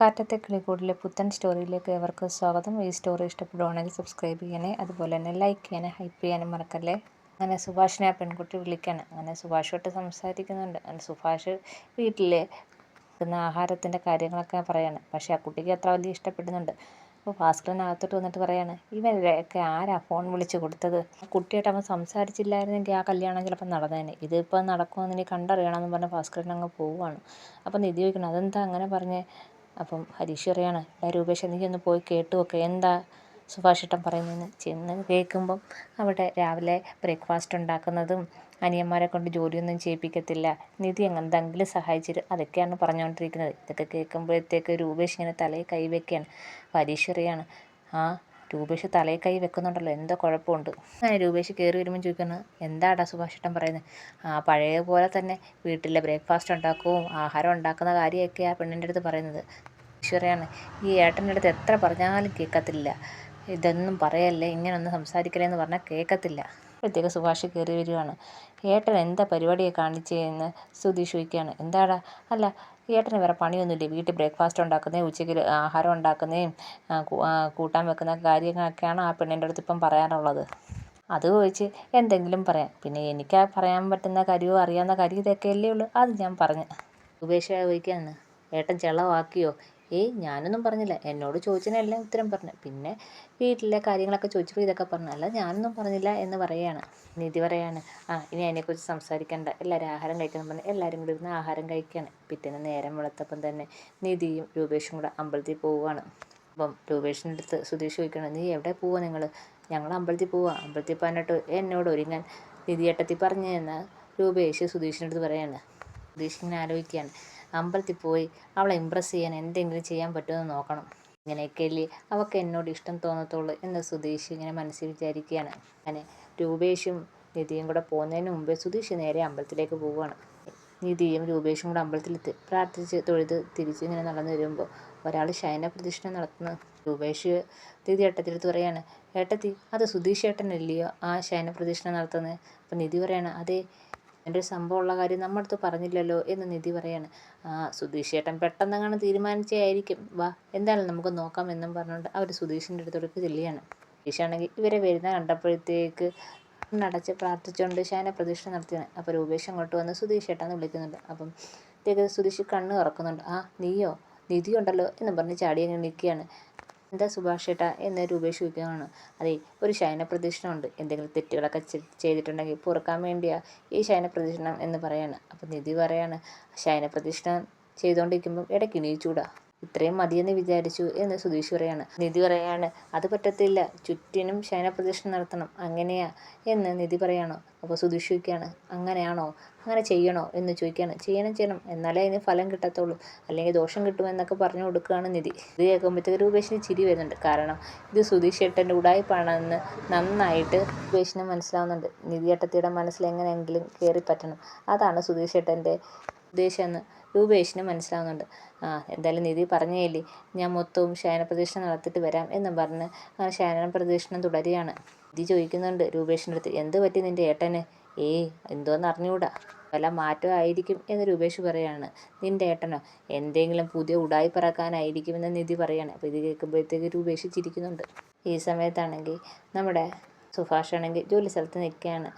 കാറ്റത്തെ കിളിക്കൂടിലെ പുത്തൻ സ്റ്റോറിയിലേക്ക് ഏവർക്കും സ്വാഗതം. ഈ സ്റ്റോറി ഇഷ്ടപ്പെടുവാണെങ്കിൽ സബ്സ്ക്രൈബ് ചെയ്യണേ, അതുപോലെ തന്നെ ലൈക്ക് ചെയ്യാനും ഹൈപ്പ് ചെയ്യാനും മറക്കല്ലേ. അങ്ങനെ സുഭാഷിനെ ആ പെൺകുട്ടി വിളിക്കാണ്. അങ്ങനെ സുഭാഷുമായിട്ട് സംസാരിക്കുന്നുണ്ട്. അങ്ങനെ സുഭാഷ് വീട്ടിലെ ആഹാരത്തിൻ്റെ കാര്യങ്ങളൊക്കെ പറയാണ്. പക്ഷേ ആ കുട്ടിക്ക് അത്ര വലിയ ഇഷ്ടപ്പെടുന്നുണ്ട്. അപ്പോൾ ഭാസ്കരനകത്തോട്ട് വന്നിട്ട് പറയാണ്, ഇവരൊക്കെ ആരാ ഫോൺ വിളിച്ച് കൊടുത്തത്? കുട്ടിയായിട്ട് അവൻ സംസാരിച്ചില്ലായിരുന്നെങ്കിൽ ആ കല്യാണം ചിലപ്പോൾ നടന്നേനെ. ഇതിപ്പോൾ നടക്കുമെന്ന് ഇനി കണ്ടറിയണമെന്ന് പറഞ്ഞ് ഭാസ്കരൻ അങ്ങ് പോവുകയാണ്. അപ്പം നിധി ചോദിക്കണം, അതെന്താ അങ്ങനെ പറഞ്ഞേ? അപ്പം ഹരീഷ് പറയാണ്, രൂപേഷ് നീ ഒന്ന് പോയി കേട്ടു നോക്ക്, എന്താ സുഭാഷേട്ടൻ പറയുന്നതെന്ന്. ചെന്ന് കേൾക്കുമ്പം അവിടെ രാവിലെ ബ്രേക്ക്ഫാസ്റ്റ് ഉണ്ടാക്കുന്നതും അനിയന്മാരെ കൊണ്ട് ജോലിയൊന്നും ചെയ്യിപ്പിക്കത്തില്ല, നിധി എന്തെങ്കിലും സഹായിച്ചിട്ട് അതൊക്കെയാണ് പറഞ്ഞുകൊണ്ടിരിക്കുന്നത്. ഇതൊക്കെ കേൾക്കുമ്പോഴത്തേക്ക് രൂപേഷ് ഇങ്ങനെ തലയിൽ കൈ വെക്കുകയാണ്. ഹരീഷ് പറയാണ്, ആ രൂപേഷ് തലയിൽ കൈ വെക്കുന്നുണ്ടല്ലോ, എന്തോ കുഴപ്പമുണ്ട്. അങ്ങനെ രൂപേഷ് കയറി വരുമ്പോൾ ചോദിക്കുന്നത്, എന്താടാ സുഭാഷേട്ടൻ പറയുന്നത്? പഴയ പോലെ തന്നെ വീട്ടിലെ ബ്രേക്ക്ഫാസ്റ്റ് ഉണ്ടാക്കുകയും ആഹാരം ഉണ്ടാക്കുന്ന കാര്യമൊക്കെ ആ പെണ്ണിൻ്റെ അടുത്ത് പറയുന്നത്. ഈശ്വരയാണ്, ഈ ഏട്ടൻ്റെ അടുത്ത് എത്ര പറഞ്ഞാലും കേൾക്കത്തില്ല. ഇതൊന്നും പറയല്ലേ, ഇങ്ങനൊന്നും സംസാരിക്കലേ എന്ന് പറഞ്ഞാൽ കേൾക്കത്തില്ല. അപ്പോഴത്തേക്ക് സുഭാഷ് കയറി വരികയാണ്. ഏട്ടൻ എന്താ പരിപാടിയെ കാണിച്ചതെന്ന് സുധീഷ് ചോദിക്കുകയാണ്. എന്താടാ? അല്ല, ഏട്ടന് വേറെ പണിയൊന്നുമില്ലേ? വീട്ടിൽ ബ്രേക്ക്ഫാസ്റ്റ് ഉണ്ടാക്കുന്നതും ഉച്ചയ്ക്ക് ആഹാരം ഉണ്ടാക്കുന്നതും കൂട്ടാൻ വെക്കുന്ന കാര്യങ്ങളൊക്കെയാണ് ആ പെണ്ണിൻ്റെ അടുത്ത് ഇപ്പം പറയാനുള്ളത്. അത് ചോദിച്ച് എന്തെങ്കിലും പറയാം. പിന്നെ എനിക്ക് പറയാൻ പറ്റുന്ന കാര്യമോ അറിയാവുന്ന കാര്യം ഇതൊക്കെയല്ലേ ഉള്ളൂ, അത് ഞാൻ പറഞ്ഞു. ഉപേക്ഷ ചോദിക്കുകയാണ്, ഏട്ടൻ ചെളവാക്കിയോ? ഞാനൊന്നും പറഞ്ഞില്ല, എന്നോട് ചോദിച്ചതിനെല്ലാം ഉത്തരം പറഞ്ഞു, പിന്നെ വീട്ടിലെ കാര്യങ്ങളൊക്കെ ചോദിച്ചപ്പോൾ ഇതൊക്കെ പറഞ്ഞു, അല്ല ഞാനൊന്നും പറഞ്ഞില്ല എന്ന് പറയുകയാണ്. നിധി പറയാണ്, ഇനി അതിനെക്കുറിച്ച് സംസാരിക്കേണ്ട, എല്ലാവരും ആഹാരം കഴിക്കണം പറഞ്ഞ് എല്ലാവരും കൂടി ഇരുന്ന് ആഹാരം കഴിക്കുകയാണ്. പിറ്റേന്ന് നേരം വെളുത്തപ്പം തന്നെ നിധിയും രൂപേഷും കൂടെ അമ്പലത്തിൽ പോവുകയാണ്. അപ്പം രൂപേഷിൻ്റെ അടുത്ത് സുധീഷ് ചോദിക്കണം, നീ എവിടെ പോവുക? ഞങ്ങൾ അമ്പലത്തിൽ പോവുക, അമ്പലത്തിൽ പോകാനായിട്ട് എന്നോട് ഒരുങ്ങാൻ നിധിയേട്ടത്തി പറഞ്ഞു എന്ന് രൂപേഷ് സുധീഷിൻ്റെ അടുത്ത് പറയാണ്. സുധീഷ് ഇങ്ങനെ ആലോചിക്കുകയാണ്, അമ്പലത്തിൽ പോയി അവളെ ഇമ്പ്രസ് ചെയ്യാൻ എന്തെങ്കിലും ചെയ്യാൻ പറ്റുമെന്ന് നോക്കണം, ഇങ്ങനെയൊക്കെയല്ലേ അവൾക്ക് എന്നോട് ഇഷ്ടം തോന്നത്തുള്ളൂ എന്ന് സുധീഷ് ഇങ്ങനെ മനസ്സിൽ വിചാരിക്കുകയാണ്. അങ്ങനെ രൂപേഷും നിധിയും കൂടെ പോകുന്നതിന് മുമ്പേ സുധീഷ് നേരെ അമ്പലത്തിലേക്ക് പോവുകയാണ്. നിധിയും രൂപേഷും കൂടെ അമ്പലത്തിലെത്തി പ്രാർത്ഥിച്ച് തൊഴുത് തിരിച്ച് ഇങ്ങനെ നടന്നു വരുമ്പോൾ ഒരാൾ ശയന പ്രതിഷ്ഠ നടത്തുന്നു. രൂപേഷ് നിധി ഏട്ടത്തിയെടുത്ത് പറയാണ്, ഏട്ടത്തി അത് സുധീഷ് ഏട്ടനല്ലയോ ആ ശയന പ്രതിഷ്ഠ നടത്തുന്നത്? അപ്പം നിധി പറയാണ്, അതെ, എൻ്റെ ഒരു സംഭവമുള്ള കാര്യം നമ്മുടെ അടുത്ത് പറഞ്ഞില്ലല്ലോ എന്ന് നിധി പറയാണ്. സുധീഷ് ചേട്ടൻ പെട്ടെന്നങ്ങനെ തീരുമാനിച്ചായിരിക്കും, വാ എന്തായാലും നമുക്ക് നോക്കാം എന്നും പറഞ്ഞുകൊണ്ട് അവർ സുധീഷിൻ്റെ അടുത്തോട്ട് ചെല്ലുകയാണ്. സുധീഷാണെങ്കിൽ ഇവരെ വരുന്ന കണ്ടപ്പോഴത്തേക്ക് കണ്ണടച്ച് പ്രാർത്ഥിച്ചുകൊണ്ട് ശയന പ്രതിഷ്ഠ നടത്തിയാണ്. അപ്പോൾ രൂപേഷ് അങ്ങോട്ട് വന്ന് സുധീഷ് ചേട്ടാന്ന് വിളിക്കുന്നുണ്ട്. അപ്പം സുധീഷ് കണ്ണ് തുറക്കുന്നുണ്ട്. നീയോ? നിധി ഉണ്ടല്ലോ എന്ന് പറഞ്ഞ് ചാടി അങ്ങ് നിൽക്കുകയാണ്. എന്താ സുഭാഷ് ചേട്ടാ എന്ന് രൂപേഷ് ചോദിക്കുകയാണ്. അതെ, ഒരു ശയന പ്രദക്ഷിണം ഉണ്ട്, എന്തെങ്കിലും തെറ്റുകളൊക്കെ ചെയ്തിട്ടുണ്ടെങ്കിൽ പൊറുക്കാൻ വേണ്ടിയാണ് ഈ ശയന പ്രദക്ഷിണം എന്ന് പറയാണ്. അപ്പം നിധി പറയാണ്, ശയന പ്രദക്ഷിണം ചെയ്തുകൊണ്ടിരിക്കുമ്പം ഇടയ്ക്ക് എണീച്ചൂടാ, ഇത്രയും മതിയെന്ന് വിചാരിച്ചു എന്ന് സുധീഷ് പറയാണ്. നിധി പറയാണ്, അത് പറ്റത്തില്ല, ചുറ്റിനും ശയന പ്രദക്ഷിണം നടത്തണം, അങ്ങനെയാ എന്ന് നിധി പറയണോ? അപ്പോൾ സുധീഷ് ചോദിക്കുകയാണ്, അങ്ങനെയാണോ, അങ്ങനെ ചെയ്യണോ എന്ന് ചോദിക്കുകയാണ്. ചെയ്യണം, എന്നാലേ അതിന് ഫലം കിട്ടത്തുള്ളൂ, അല്ലെങ്കിൽ ദോഷം കിട്ടുമെന്നൊക്കെ പറഞ്ഞു കൊടുക്കുകയാണ് നിധി. ഇത് കേൾക്കുമ്പോഴത്തേക്ക് രൂപേഷിന് ചിരി വരുന്നുണ്ട്. കാരണം ഇത് സുധീഷ് ഏട്ടൻ്റെ ഉടായിപ്പാണെന്ന് നന്നായിട്ട് രൂപേഷിന് മനസ്സിലാവുന്നുണ്ട്. നിധി ഏട്ടത്തിയുടെ മനസ്സിൽ എങ്ങനെയെങ്കിലും കയറി പറ്റണം, അതാണ് സുധീഷ് ഏട്ടൻ്റെ ഉദ്ദേശമെന്ന് രൂപേഷിന് മനസ്സിലാവുന്നുണ്ട്. എന്തായാലും നിധി പറഞ്ഞേലേ, ഞാൻ മൊത്തവും ശയന പ്രദക്ഷിണം നടത്തിയിട്ട് വരാം എന്നും പറഞ്ഞ് അങ്ങനെ ശയന പ്രദക്ഷിണം തുടരുകയാണ്. നിധി ചോദിക്കുന്നുണ്ട് രൂപേഷിൻ്റെ അടുത്ത്, എന്ത് പറ്റി നിൻ്റെ ഏട്ടന്? എന്തോന്ന് അറിഞ്ഞുകൂടാ, വല്ല മാറ്റമായിരിക്കും എന്ന് രൂപേഷ് പറയാണ്. നിൻ്റെ ഏട്ടനോ? എന്തെങ്കിലും പുതിയ ഉടായി പറക്കാനായിരിക്കുമെന്ന് നിധി പറയാണ്. അപ്പോൾ ഇത് കേൾക്കുമ്പോഴത്തേക്ക് രൂപേഷ് ചിരിക്കുന്നുണ്ട്. ഈ സമയത്താണെങ്കിൽ നമ്മുടെ സുഭാഷാണെങ്കിൽ ജോലി സ്ഥലത്ത് നിൽക്കുകയാണ്.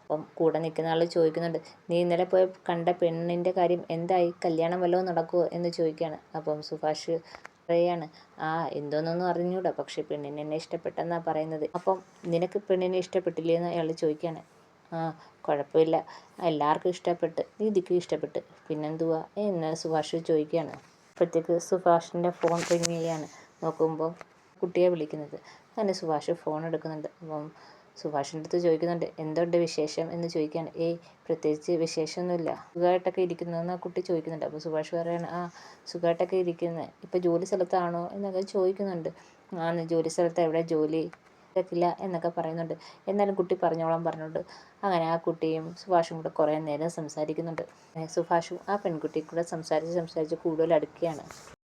അപ്പം കൂടെ നിൽക്കുന്ന ആൾ ചോദിക്കുന്നുണ്ട്, നീ ഇന്നലെ പോയി കണ്ട പെണ്ണിൻ്റെ കാര്യം എന്തായി, കല്യാണം വല്ലതും നടക്കുമോ എന്ന് ചോദിക്കുകയാണ്. അപ്പം സുഭാഷ് പറയാണ്, എന്തോന്നൊന്നും അറിഞ്ഞൂടാ, പക്ഷേ പെണ്ണിനെ എന്നെ ഇഷ്ടപ്പെട്ടെന്നാണ് പറയുന്നത്. അപ്പം നിനക്ക് പെണ്ണിനെ ഇഷ്ടപ്പെട്ടില്ലേ എന്ന് അയാൾ ചോദിക്കുകയാണ്. കുഴപ്പമില്ല, എല്ലാവർക്കും ഇഷ്ടപ്പെട്ട്, നിധിക്കും ഇഷ്ടപ്പെട്ട്, പിന്നെന്തുവാ എന്ന് സുഭാഷ് ചോദിക്കുകയാണ്. അപ്പോഴത്തേക്ക് സുഭാഷിൻ്റെ ഫോൺ റിങ് ചെയ്യാണ്. നോക്കുമ്പോൾ കുട്ടിയെ വിളിക്കുന്നത്. അങ്ങനെ സുഭാഷ് ഫോൺ എടുക്കുന്നുണ്ട്. അപ്പം സുഭാഷിൻ്റെ അടുത്ത് ചോദിക്കുന്നുണ്ട്, എന്തുണ്ട് വിശേഷം എന്ന് ചോദിക്കുകയാണ്. പ്രത്യേകിച്ച് വിശേഷമൊന്നുമില്ല, സുഖമായിട്ടൊക്കെ ഇരിക്കുന്നു എന്ന് കുട്ടി ചോദിക്കുന്നുണ്ട്. അപ്പോൾ സുഭാഷ് പറയാണ്, സുഖമായിട്ടൊക്കെ ഇരിക്കുന്നത്, ഇപ്പോൾ ജോലി സ്ഥലത്താണോ എന്നൊക്കെ ചോദിക്കുന്നുണ്ട്. ജോലി സ്ഥലത്ത്, എവിടെ ജോലി? ില്ല എന്നൊക്കെ പറയുന്നുണ്ട്. എന്നാലും കുട്ടി പറഞ്ഞോളാൻ പറഞ്ഞുകൊണ്ട് അങ്ങനെ ആ കുട്ടിയും സുഭാഷും കൂടെ കുറേ നേരം സംസാരിക്കുന്നുണ്ട്. സുഭാഷും ആ പെൺകുട്ടിയും കൂടെ സംസാരിച്ച് കൂടുതൽ അടുക്കുകയാണ്.